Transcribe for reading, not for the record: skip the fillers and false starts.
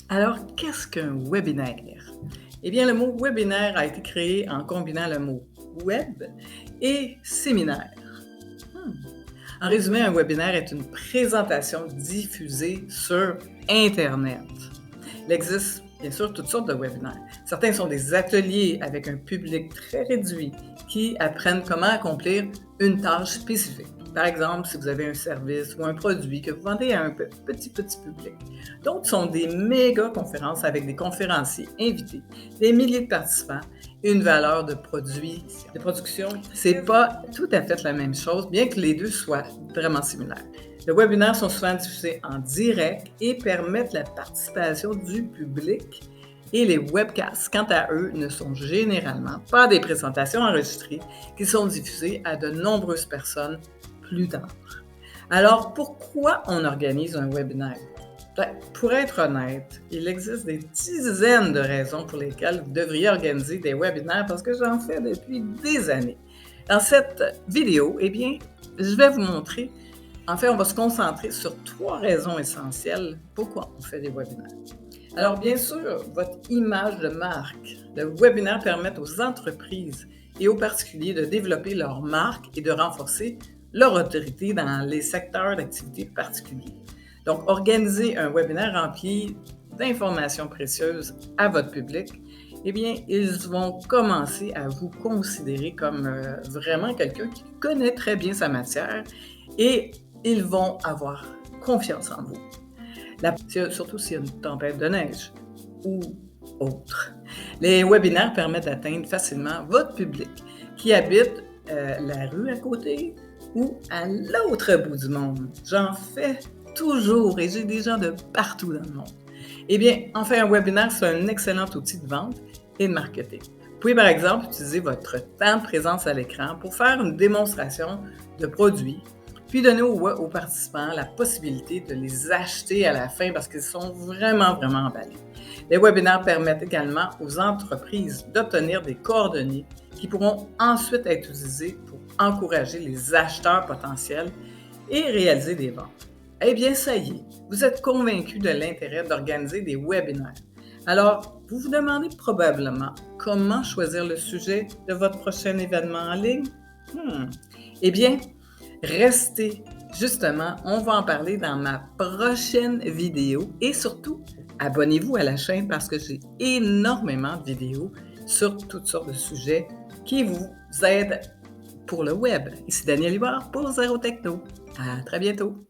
Alors, qu'est-ce qu'un webinaire? Eh bien, le mot webinaire a été créé en combinant le mot web et séminaire. Hmm. En résumé, un webinaire est une présentation diffusée sur Internet. Il existe bien sûr toutes sortes de webinaires. Certains sont des ateliers avec un public très réduit qui apprennent comment accomplir une tâche spécifique. Par exemple, si vous avez un service ou un produit que vous vendez à un petit public. D'autres sont des méga conférences avec des conférenciers invités, des milliers de participants et une valeur de produit, de production. C'est pas tout à fait la même chose, bien que les deux soient vraiment similaires. Les webinaires sont souvent diffusés en direct et permettent la participation du public. Et les webcasts, quant à eux, ne sont généralement pas des présentations enregistrées qui sont diffusées à de nombreuses personnes plus tard. Alors, pourquoi on organise un webinaire? Pour être honnête, il existe des dizaines de raisons pour lesquelles vous devriez organiser des webinaires parce que j'en fais depuis des années. Dans cette vidéo, eh bien, je vais vous montrer. En fait, on va se concentrer sur 3 raisons essentielles pourquoi on fait des webinaires. Alors, bien sûr, votre image de marque. Le webinaire permet aux entreprises et aux particuliers de développer leur marque et de renforcer leur autorité dans les secteurs d'activité particuliers. Donc, organiser un webinaire rempli d'informations précieuses à votre public, eh bien, ils vont commencer à vous considérer comme vraiment quelqu'un qui connaît très bien sa matière et ils vont avoir confiance en vous. Surtout s'il y a une tempête de neige ou autre. Les webinaires permettent d'atteindre facilement votre public qui habite la rue à côté ou à l'autre bout du monde. J'en fais toujours et j'ai des gens de partout dans le monde. Eh bien, en fait, un webinaire, c'est un excellent outil de vente et de marketing. Vous pouvez, par exemple, utiliser votre temps de présence à l'écran pour faire une démonstration de produits, puis donner aux participants la possibilité de les acheter à la fin parce qu'ils sont vraiment emballés. Les webinaires permettent également aux entreprises d'obtenir des coordonnées qui pourront ensuite être utilisées pour encourager les acheteurs potentiels et réaliser des ventes. Eh bien, ça y est, vous êtes convaincu de l'intérêt d'organiser des webinaires. Alors, vous vous demandez probablement comment choisir le sujet de votre prochain événement en ligne? Eh bien, restez. Justement, on va en parler dans ma prochaine vidéo et surtout, abonnez-vous à la chaîne parce que j'ai énormément de vidéos sur toutes sortes de sujets qui vous aident pour le web. Ici Daniel Hubert pour Zéro Techno. À très bientôt.